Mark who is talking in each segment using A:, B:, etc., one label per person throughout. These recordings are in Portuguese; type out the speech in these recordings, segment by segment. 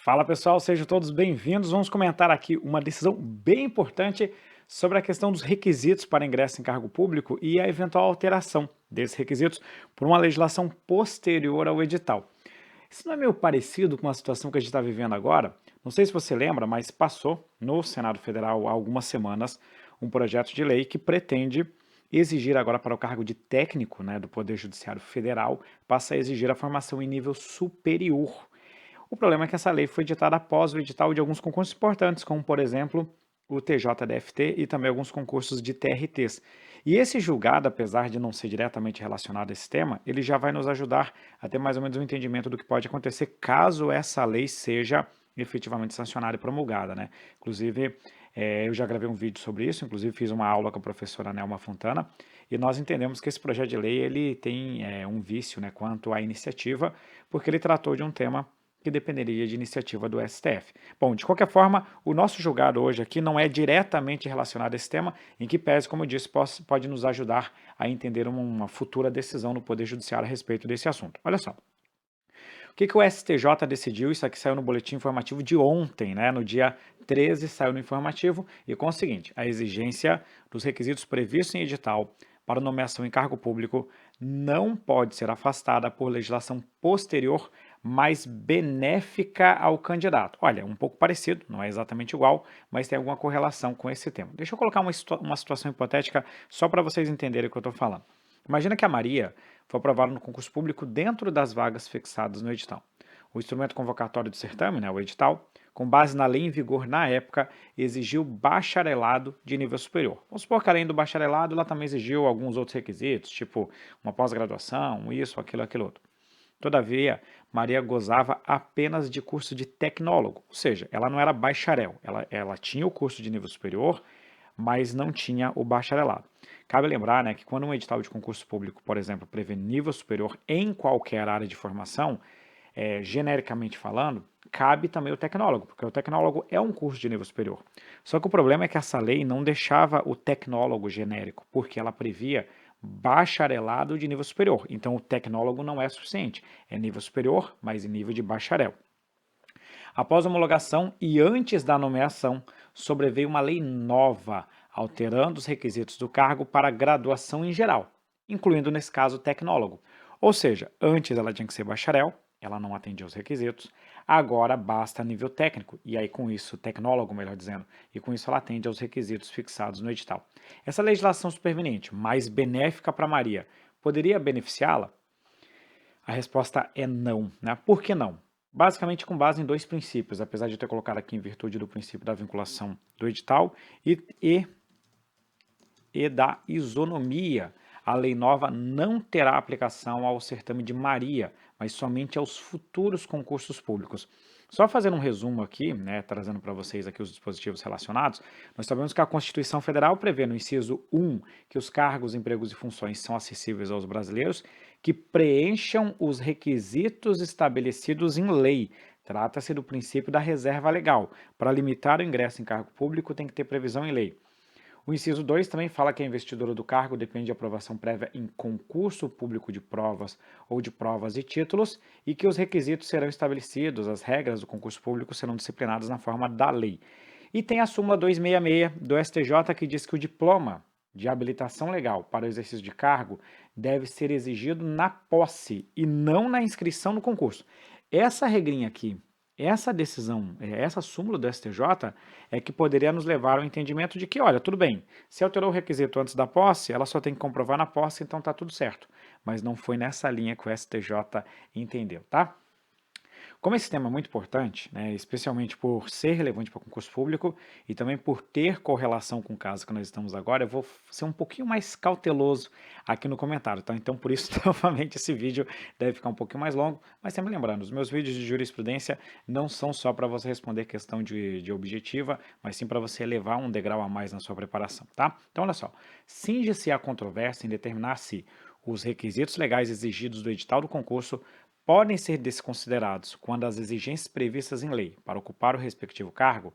A: Fala pessoal, sejam todos bem-vindos. Vamos comentar aqui uma decisão bem importante sobre a questão dos requisitos para ingresso em cargo público e a eventual alteração desses requisitos por uma legislação posterior ao edital. Isso não é meio parecido com a situação que a gente está vivendo agora? Não sei se você lembra, mas passou no Senado Federal há algumas semanas um projeto de lei que pretende exigir agora para o cargo de técnico, do Poder Judiciário Federal, passa a exigir a formação em nível superior. O problema é que essa lei foi editada após o edital de alguns concursos importantes, como, por exemplo, o TJDFT e também alguns concursos de TRTs. E esse julgado, apesar de não ser diretamente relacionado a esse tema, ele já vai nos ajudar a ter mais ou menos um entendimento do que pode acontecer caso essa lei seja efetivamente sancionada e promulgada, né? Inclusive, eu já gravei um vídeo sobre isso, inclusive fiz uma aula com a professora Nelma Fontana, e nós entendemos que esse projeto de lei ele tem um vício, né, quanto à iniciativa, porque ele tratou de um tema que dependeria de iniciativa do STF. Bom, de qualquer forma, o nosso julgado hoje aqui não é diretamente relacionado a esse tema, em que pese, como eu disse, pode nos ajudar a entender uma futura decisão no Poder Judiciário a respeito desse assunto. Olha só, o que o STJ decidiu? Isso aqui saiu no boletim informativo de ontem, né? No dia 13 saiu no informativo, e com o seguinte: a exigência dos requisitos previstos em edital para nomeação em cargo público não pode ser afastada por legislação posterior mais benéfica ao candidato. Olha, um pouco parecido, não é exatamente igual, mas tem alguma correlação com esse tema. Deixa eu colocar uma situação hipotética só para vocês entenderem o que eu estou falando. Imagina que a Maria foi aprovada no concurso público dentro das vagas fixadas no edital. O instrumento convocatório do certame, o edital, com base na lei em vigor na época, exigiu bacharelado de nível superior. Vamos supor que além do bacharelado, ela também exigiu alguns outros requisitos, tipo uma pós-graduação, isso, aquilo outro. Todavia, Maria gozava apenas de curso de tecnólogo, ou seja, ela não era bacharel, ela tinha o curso de nível superior, mas não tinha o bacharelado. Cabe lembrar, que quando um edital de concurso público, por exemplo, prevê nível superior em qualquer área de formação, genericamente falando, cabe também o tecnólogo, porque o tecnólogo é um curso de nível superior. Só que o problema é que essa lei não deixava o tecnólogo genérico, porque ela previa bacharelado de nível superior. Então, o tecnólogo não é suficiente. É nível superior, mas em nível de bacharel. Após a homologação e antes da nomeação, sobreveio uma lei nova, alterando os requisitos do cargo para graduação em geral, incluindo, nesse caso, tecnólogo. Ou seja, antes ela tinha que ser bacharel, ela não atendia os requisitos, agora basta nível técnico, e aí com isso, tecnólogo, melhor dizendo, e com isso ela atende aos requisitos fixados no edital. Essa legislação superveniente, mais benéfica para Maria, poderia beneficiá-la? A resposta é não, né? Por que não? Basicamente com base em dois princípios, apesar de eu ter colocado aqui em virtude do princípio da vinculação do edital e da isonomia. A lei nova não terá aplicação ao certame de Maria, mas somente aos futuros concursos públicos. Só fazendo um resumo aqui, trazendo para vocês aqui os dispositivos relacionados, nós sabemos que a Constituição Federal prevê no inciso 1 que os cargos, empregos e funções são acessíveis aos brasileiros que preencham os requisitos estabelecidos em lei. Trata-se do princípio da reserva legal. Para limitar o ingresso em cargo público, tem que ter previsão em lei. O inciso 2 também fala que a investidura do cargo depende de aprovação prévia em concurso público de provas ou de provas e títulos e que os requisitos serão estabelecidos, as regras do concurso público serão disciplinadas na forma da lei. E tem a súmula 266 do STJ que diz que o diploma de habilitação legal para o exercício de cargo deve ser exigido na posse e não na inscrição no concurso. Essa regrinha aqui, essa decisão, essa súmula do STJ é que poderia nos levar ao entendimento de que, olha, tudo bem, se alterou o requisito antes da posse, ela só tem que comprovar na posse, então tá tudo certo. Mas não foi nessa linha que o STJ entendeu, tá? Como esse tema é muito importante, especialmente por ser relevante para o concurso público e também por ter correlação com o caso que nós estamos agora, eu vou ser um pouquinho mais cauteloso aqui no comentário, tá? Então, por isso, novamente, esse vídeo deve ficar um pouquinho mais longo, mas sempre lembrando, os meus vídeos de jurisprudência não são só para você responder questão de objetiva, mas sim para você elevar um degrau a mais na sua preparação, tá? Então, olha só, cinge-se a controvérsia em determinar se os requisitos legais exigidos do edital do concurso podem ser desconsiderados quando as exigências previstas em lei para ocupar o respectivo cargo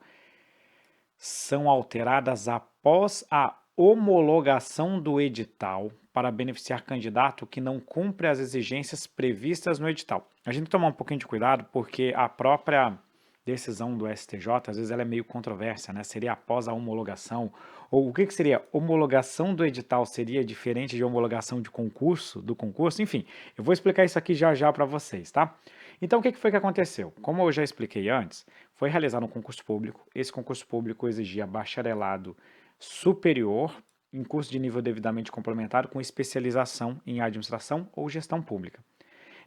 A: são alteradas após a homologação do edital para beneficiar candidato que não cumpre as exigências previstas no edital. A gente tem que tomar um pouquinho de cuidado porque a própria decisão do STJ, às vezes ela é meio controversa, né? Seria após a homologação, ou o que seria? Homologação do edital seria diferente de homologação de concurso, do concurso? Enfim, eu vou explicar isso aqui já já para vocês, tá? Então, o que foi que aconteceu? Como eu já expliquei antes, foi realizado um concurso público. Esse concurso público exigia bacharelado superior em curso de nível devidamente complementado com especialização em administração ou gestão pública.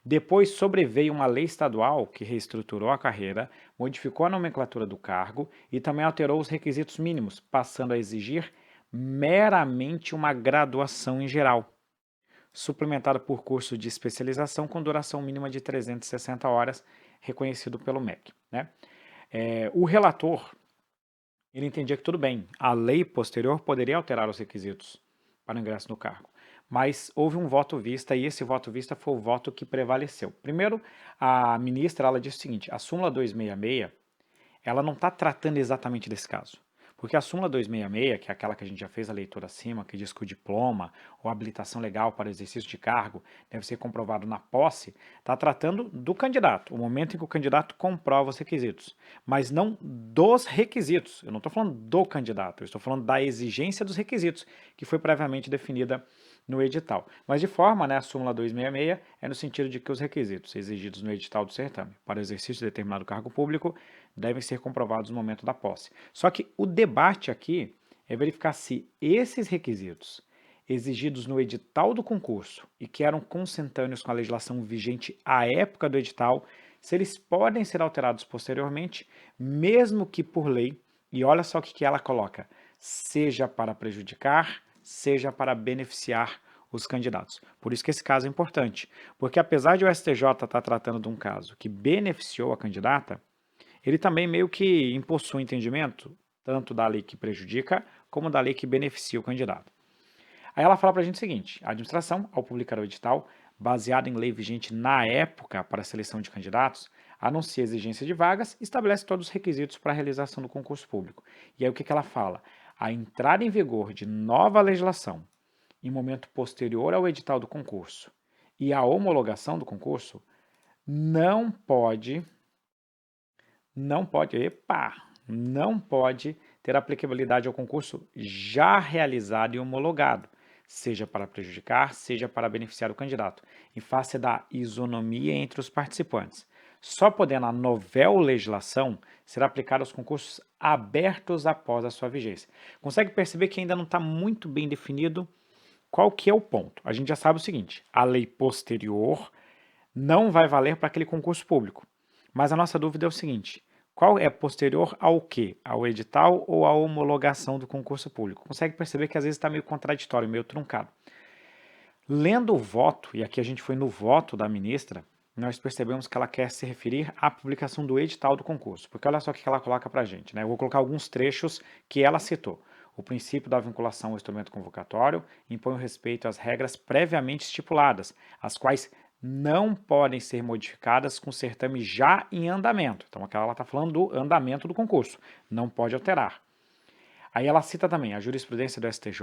A: Depois sobreveio uma lei estadual que reestruturou a carreira, modificou a nomenclatura do cargo e também alterou os requisitos mínimos, passando a exigir meramente uma graduação em geral, suplementada por curso de especialização com duração mínima de 360 horas, reconhecido pelo MEC. Né? O relator ele entendia que tudo bem, a lei posterior poderia alterar os requisitos para o ingresso no cargo, mas houve um voto vista e esse voto vista foi o voto que prevaleceu. Primeiro, a ministra ela disse o seguinte, a súmula 266, ela não está tratando exatamente desse caso. Porque a súmula 266, que é aquela que a gente já fez a leitura acima, que diz que o diploma ou habilitação legal para o exercício de cargo deve ser comprovado na posse, está tratando do candidato, o momento em que o candidato comprova os requisitos, mas não dos requisitos. Eu não estou falando do candidato, eu estou falando da exigência dos requisitos, que foi previamente definida no edital. Mas de forma, né, a súmula 266 é no sentido de que os requisitos exigidos no edital do certame para o exercício de determinado cargo público devem ser comprovados no momento da posse. Só que o debate aqui é verificar se esses requisitos exigidos no edital do concurso e que eram consentâneos com a legislação vigente à época do edital, se eles podem ser alterados posteriormente, mesmo que por lei, e olha só o que ela coloca, seja para prejudicar, seja para beneficiar os candidatos. Por isso que esse caso é importante, porque apesar de o STJ estar tratando de um caso que beneficiou a candidata, ele também meio que impulsou o entendimento, tanto da lei que prejudica, como da lei que beneficia o candidato. Aí ela fala para a gente o seguinte, a administração, ao publicar o edital, baseado em lei vigente na época para a seleção de candidatos, anuncia a exigência de vagas e estabelece todos os requisitos para a realização do concurso público. E aí o que ela fala? A entrada em vigor de nova legislação em momento posterior ao edital do concurso e à homologação do concurso não pode ter aplicabilidade ao concurso já realizado e homologado, seja para prejudicar, seja para beneficiar o candidato, em face da isonomia entre os participantes. Só podendo a novel legislação ser aplicada aos concursos abertos após a sua vigência. Consegue perceber que ainda não está muito bem definido qual que é o ponto? A gente já sabe o seguinte, a lei posterior não vai valer para aquele concurso público. Mas a nossa dúvida é o seguinte, qual é posterior ao quê? Ao edital ou à homologação do concurso público? Consegue perceber que às vezes está meio contraditório, meio truncado. Lendo o voto, e aqui a gente foi no voto da ministra, nós percebemos que ela quer se referir à publicação do edital do concurso, porque olha só o que ela coloca para a gente, né? Eu vou colocar alguns trechos que ela citou. O princípio da vinculação ao instrumento convocatório impõe o respeito às regras previamente estipuladas, as quais não podem ser modificadas com certame já em andamento. Então, aquela ela está falando do andamento do concurso, não pode alterar. Aí ela cita também a jurisprudência do STJ,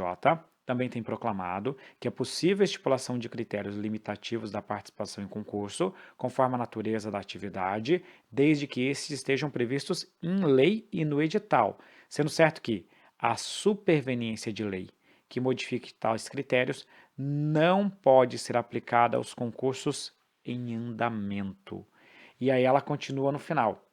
A: também tem proclamado que é possível a estipulação de critérios limitativos da participação em concurso, conforme a natureza da atividade, desde que esses estejam previstos em lei e no edital, sendo certo que a superveniência de lei que modifique tais critérios não pode ser aplicada aos concursos em andamento. E aí ela continua no final.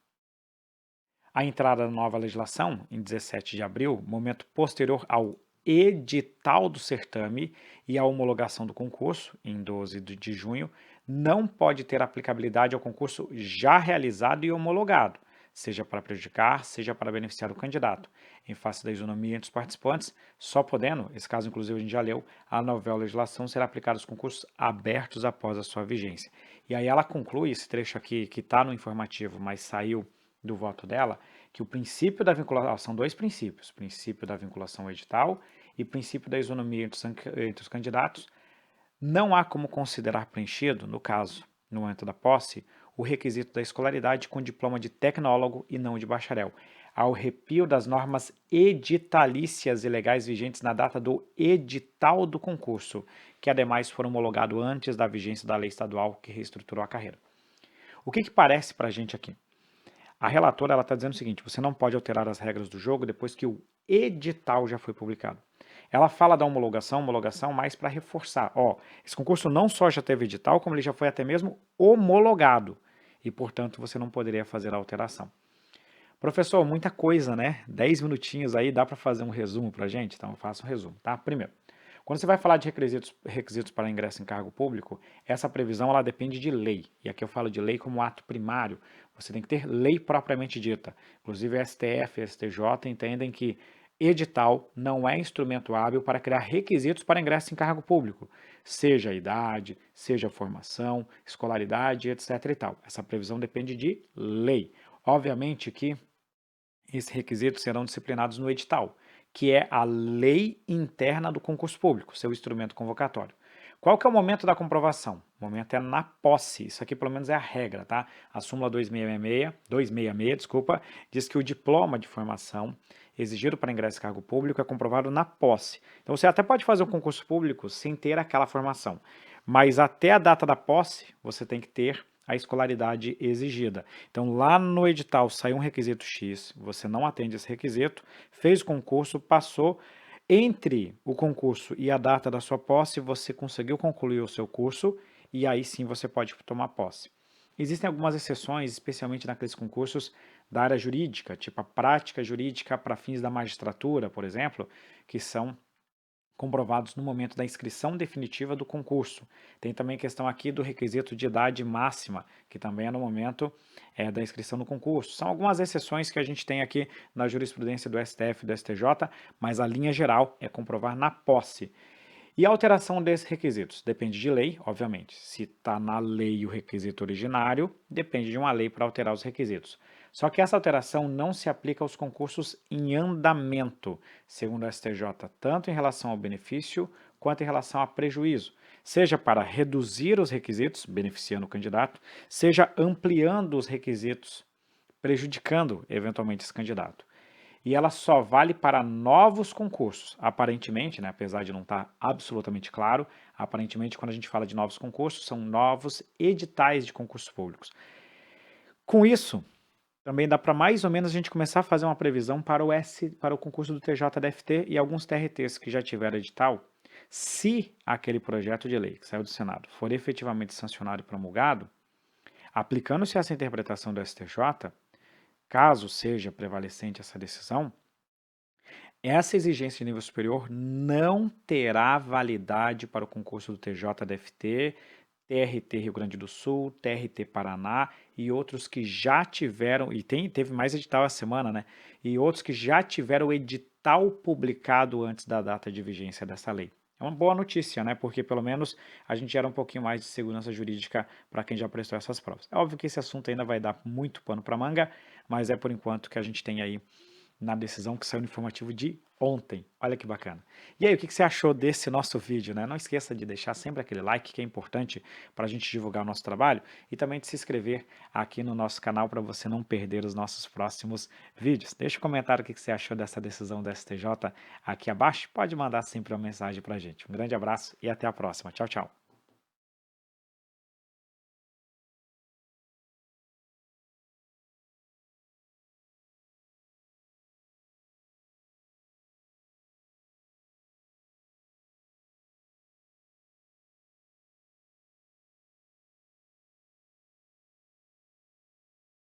A: A entrada da nova legislação, em 17 de abril, momento posterior ao edital do certame e à homologação do concurso, em 12 de junho, não pode ter aplicabilidade ao concurso já realizado e homologado, seja para prejudicar, seja para beneficiar o candidato. Em face da isonomia entre os participantes, só podendo, esse caso inclusive a gente já leu, a nova legislação será aplicada aos concursos abertos após a sua vigência. E aí ela conclui, esse trecho aqui que está no informativo, mas saiu do voto dela, que o princípio da vinculação, são dois princípios, princípio da vinculação edital e princípio da isonomia entre os candidatos, não há como considerar preenchido, no caso, no momento da posse, o requisito da escolaridade com diploma de tecnólogo e não de bacharel, ao arrepio das normas editalícias e legais vigentes na data do edital do concurso, que ademais foram homologados antes da vigência da lei estadual que reestruturou a carreira. O que parece para a gente aqui? A relatora está dizendo o seguinte: você não pode alterar as regras do jogo depois que o edital já foi publicado. Ela fala da homologação mais para reforçar. Ó, esse concurso não só já teve edital, como ele já foi até mesmo homologado. E, portanto, você não poderia fazer a alteração. Professor, muita coisa, né? 10 minutinhos aí, dá para fazer um resumo para a gente? Então, eu faço um resumo, tá? Primeiro, quando você vai falar de requisitos para ingresso em cargo público, essa previsão ela depende de lei. E aqui eu falo de lei como ato primário. Você tem que ter lei propriamente dita. Inclusive, a STF e a STJ entendem que edital não é instrumento hábil para criar requisitos para ingresso em cargo público, seja a idade, seja a formação, escolaridade, etc. e tal. Essa previsão depende de lei. Obviamente que esses requisitos serão disciplinados no edital, que é a lei interna do concurso público, seu instrumento convocatório. Qual que é o momento da comprovação? O momento é na posse. Isso aqui pelo menos é a regra, tá? A súmula 266, desculpa, diz que o diploma de formação exigido para ingresso em cargo público é comprovado na posse. Então você até pode fazer um concurso público sem ter aquela formação, mas até a data da posse você tem que ter a escolaridade exigida. Então, lá no edital saiu um requisito X, você não atende esse requisito, fez o concurso, passou. Entre o concurso e a data da sua posse, você conseguiu concluir o seu curso e aí sim você pode tomar posse. Existem algumas exceções, especialmente naqueles concursos da área jurídica, tipo a prática jurídica para fins da magistratura, por exemplo, que são comprovados no momento da inscrição definitiva do concurso. Tem também questão aqui do requisito de idade máxima, que também é no momento da inscrição no concurso. São algumas exceções que a gente tem aqui na jurisprudência do STF e do STJ, mas a linha geral é comprovar na posse. E a alteração desses requisitos? Depende de lei, obviamente. Se está na lei o requisito originário, depende de uma lei para alterar os requisitos. Só que essa alteração não se aplica aos concursos em andamento, segundo a STJ, tanto em relação ao benefício quanto em relação a prejuízo, seja para reduzir os requisitos, beneficiando o candidato, seja ampliando os requisitos, prejudicando eventualmente esse candidato. E ela só vale para novos concursos, aparentemente, né, apesar de não estar absolutamente claro, aparentemente quando a gente fala de novos concursos, são novos editais de concursos públicos. Com isso, também dá para mais ou menos a gente começar a fazer uma previsão para o concurso do TJDFT e alguns TRTs que já tiveram edital, se aquele projeto de lei que saiu do Senado for efetivamente sancionado e promulgado, aplicando-se essa interpretação do STJ, caso seja prevalecente essa decisão, essa exigência de nível superior não terá validade para o concurso do TJDFT, TRT Rio Grande do Sul, TRT Paraná e outros que já tiveram, e teve mais edital essa semana, né? E outros que já tiveram edital publicado antes da data de vigência dessa lei. É uma boa notícia, né? Porque pelo menos a gente gera um pouquinho mais de segurança jurídica para quem já prestou essas provas. É óbvio que esse assunto ainda vai dar muito pano para manga, mas é por enquanto que a gente tem aí na decisão que saiu no informativo de ontem. Olha que bacana. E aí, o que você achou desse nosso vídeo, né? Não esqueça de deixar sempre aquele like, que é importante para a gente divulgar o nosso trabalho, e também de se inscrever aqui no nosso canal para você não perder os nossos próximos vídeos. Deixa um comentário o que você achou dessa decisão da STJ aqui abaixo. Pode mandar sempre uma mensagem para a gente. Um grande abraço e até a próxima. Tchau, tchau.